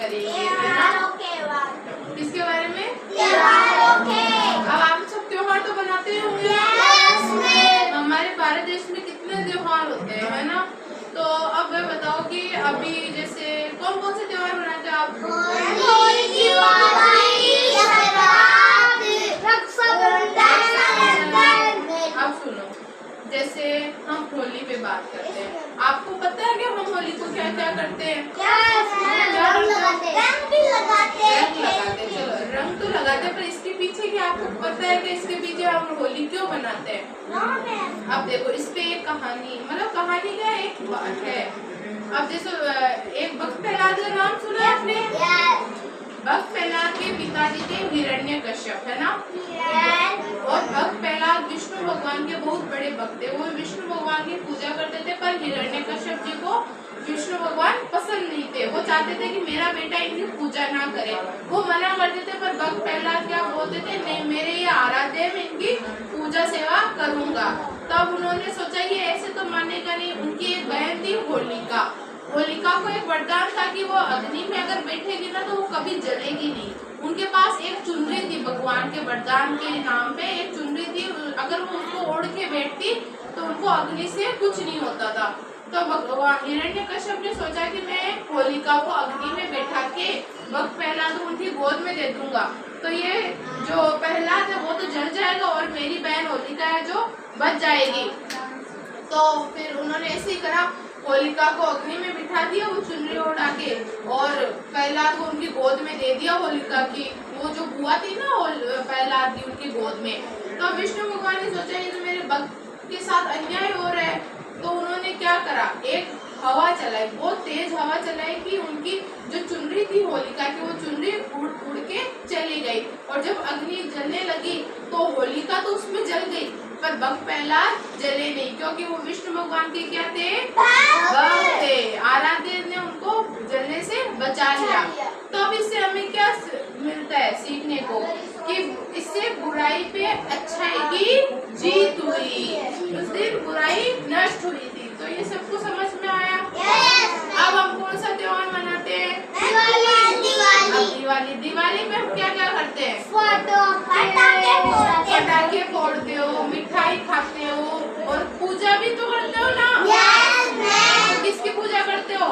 करेंगे, है ना? किसके बारे में? अब आप सब त्योहार तो बनाते ही होंगे। हमारे भारत देश में कितने त्योहार होते हैं, है ना? तो अब मैं बताओ कि अभी जैसे कौन कौन से त्योहार मनाते हो आप? अब सुनो, जैसे हम होली पे बात करते हैं, आपको पता है कि हम होली को क्या क्या करते हैं? चलो रंग तो लगाते हैं, पर इसके पीछे क्या आपको पता है कि इसके पीछे हम होली क्यों मनाते हैं? अब देखो, इस पे एक कहानी, मतलब कहानी क्या एक बात है। अब जैसे एक भक्त प्रहलाद का नाम सुना है आपने? भक्त प्रहलाद के पिताजी थे हिरण्यकश्यप, है ना? और भक्त प्रहलाद विष्णु भगवान के बहुत बड़े भक्त थे। वो विष्णु भगवान की पूजा करते थे, पर हिरण्यकश्यप जी को विष्णु भगवान पसंद नहीं थे। वो चाहते थे कि मेरा बेटा इनकी पूजा ना करे, वो मना करते थे। पर भक्त प्रहलाद क्या बोलते थे, नहीं मेरे ये आराध्य है, मैं इनकी पूजा सेवा करूंगा। तब उन्होंने सोचा कि ऐसे तो मानेगा नहीं। उनकी एक बहन थी होलिका। होलिका को एक वरदान था कि वो अग्नि में अगर बैठेगी ना तो वो कभी जलेगी नहीं। उनके पास एक चुनरी थी, भगवान के वरदान के नाम पे एक चुनरी थी। अगर वो उसको ओढ़ के बैठती तो उनको अग्नि से कुछ नहीं होता था। तो हिरण्यकश्यप ने सोचा कि मैं होलिका को अग्नि में बैठा के भक्त प्रहलाद उनकी गोद में दे दूंगा, तो ये जो प्रहलाद है वो तो जल जाएगा और मेरी बहन होलिका है जो बच जाएगी। तो फिर उन्होंने ऐसे ही करा, होलिका को अग्नि में बिठा दिया, वो चुनरी ओढ़ा के, और प्रहलाद को उनकी गोद में दे दिया। होलिका की वो जो बुआ थी ना प्रहलाद की, उनकी गोद में। तो विष्णु भगवान ने सोचा ये तो मेरे भक्त के साथ अन्याय हो रहा है। तो उन्होंने क्या करा, एक हवा चलाई, बहुत तेज हवा चलाई कि उनकी जो चुनरी थी होलिका की, वो चुनरी उड़ के चली गई। और जब अग्नि जलने लगी तो होलिका तो उसमें जल गई, पर भक्त प्रहलाद जले नहीं, क्योंकि वो विष्णु भगवान के क्या थे, भक्त थे। आराध्य ने उनको जलने से बचा लिया। तो अब इससे हमें क्या मिलता है सीखने को, कि इससे बुराई पे अच्छाई की जीत हुई। उस दिन बुराई नष्ट हुई थी। तो ये सबको समझ में आया? अब हम कौन सा त्योहार मनाते हैं? दिवाली। दिवाली में हम क्या क्या करते हैं? पटाखे फोड़ते हो, मिठाई खाते हो, और पूजा भी तो करते हो ना? तो किसकी पूजा करते हो?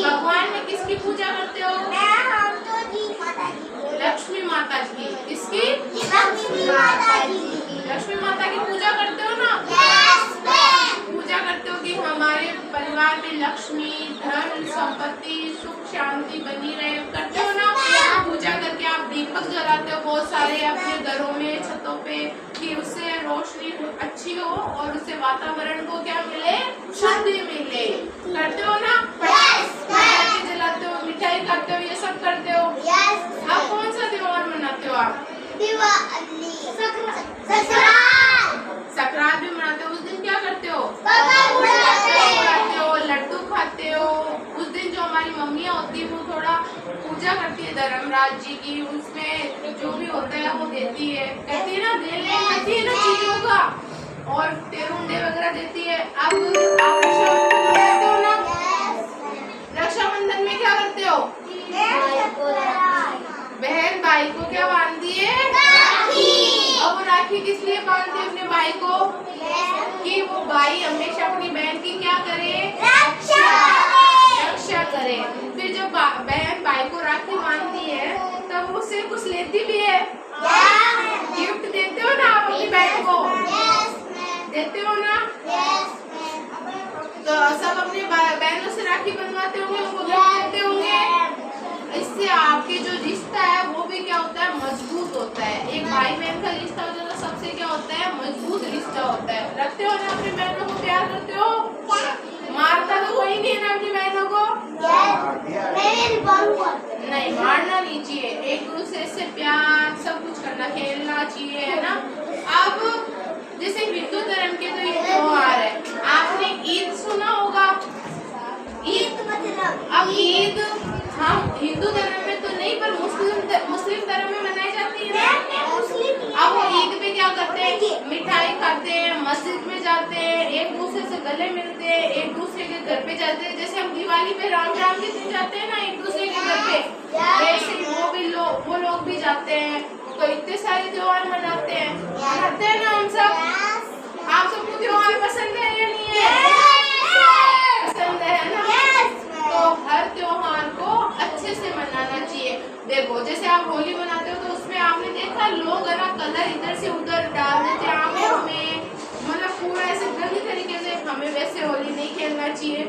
भगवान में किसकी पूजा करते हो? लक्ष्मी माता की। किसकी? लक्ष्मी माता की पूजा करते हो ना? पूजा करते हो कि हमारे परिवार में लक्ष्मी, धन, संपत्ति, सुख शांति बनी रहे, करते हो ना? पूजा करके आप दीपक जलाते हो बहुत सारे अपने घरों में, छतों पे, कि उससे रोशनी अच्छी हो और उससे वातावरण को क्या मिले, शुद्धि मिले। करते हो ना? पटाखे जलाते हो, मिठाई खाते हो, ये सब करते हो। अब कौन सा त्योहार मनाते हो आप? संक्रांत भी मनाते हो। उस दिन क्या करते हो? उड़ाते हो, लड्डू खाते हो। उस दिन जो हमारी मम्मियाँ होती है वो थोड़ा पूजा करती है धर्मराज जी की, उसमें जो भी होता है वो देती है, कहती है ना, देती है ना चीजों का, और टेरुंडे वगैरह देती है। अब आप रक्षाबंधन करते हो ना? रक्षाबंधन में क्या करते हो? बहन भाई को क्या बांधती है? और वो राखी किस लिए बांधती है अपने भाई को? कि वो भाई हमेशा अपनी बहन की क्या करे? रक्षा करे। फिर जब बहन भाई को राखी बांधती है तब उससे कुछ लेती भी है। गिफ्ट देते हो ना आप अपनी बहन को? देते हो ना? तो सब अपने बहनों से राखी बनवाते होंगे, उनको गिफ्ट देते होंगे। इससे आपके जो रिश्ता है वो भी क्या होता है, मजबूत होता है। एक भाई बहन का रिश्ता होता है तो सबसे क्या होता है, मजबूत रिश्ता होता है। रखते हो ना अपनी बहनों को, प्यार करते हो? मारता तो कोई नहीं है ना अपनी बहनों को? नहीं, मारना नहीं चाहिए। एक दूसरे से प्यार सब कुछ करना, खेलना चाहिए, है ना? अब जैसे हिंदू धर्म के तो ये त्योहार है, आपने ईद सुना होगा? ईद मतलब, अब ईद हम हिंदू धर्म में तो नहीं, पर मुस्लिम धर्म में मनाई जाती है ना। अब वो ईद पे क्या करते हैं? मिठाई खाते हैं, मस्जिद में जाते हैं, एक दूसरे से गले मिलते हैं, एक दूसरे के घर पे जाते हैं। जैसे हम दिवाली पे राम राम के दिन जाते हैं ना एक दूसरे के घर पे, वैसे ही वो लोग भी जाते हैं। तो इतने सारे त्योहार मनाते हैं ना हम सब। आप सबको त्योहार पसंद है या नहीं है? पसंद है ना? तो हर त्योहार को अच्छे से मनाना चाहिए। देखो जैसे आप होली मनाते हो तो उसमें आपने देखा लोग है ना कलर इधर से उधर डाल देते हैं आंखों में, मतलब पूरा ऐसे गंदी तरीके से। हमें वैसे होली नहीं खेलना चाहिए।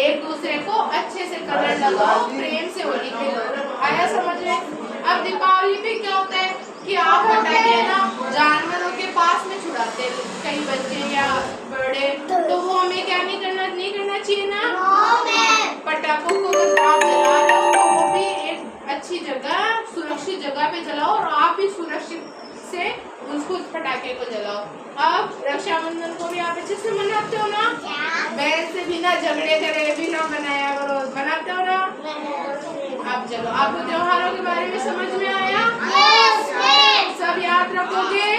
एक दूसरे को अच्छे से कलर लगाओ, प्रेम से होली खेलो। आया समझ में? अब दीपावली पे क्या होता है कि आप पटाखे ना जानवरों के पास में छुड़ाते हैं कई बच्चे या बड़े, तो वो हमें क्या नहीं करना चाहिए ना। पटाखों को अगर आप जला रहे हो तो वो भी एक अच्छी जगह, सुरक्षित जगह पे जलाओ और आप भी सुरक्षित से उसको पटाखे को जलाओ। अब रक्षाबंधन को भी आप अच्छे से मनाते हो ना? बहन से बिना झगड़े करे, बिना मनाया करो, मनाते हो ना? अब चलो, आपको त्योहारों के बारे में समझ में आया? सब याद रखोगे?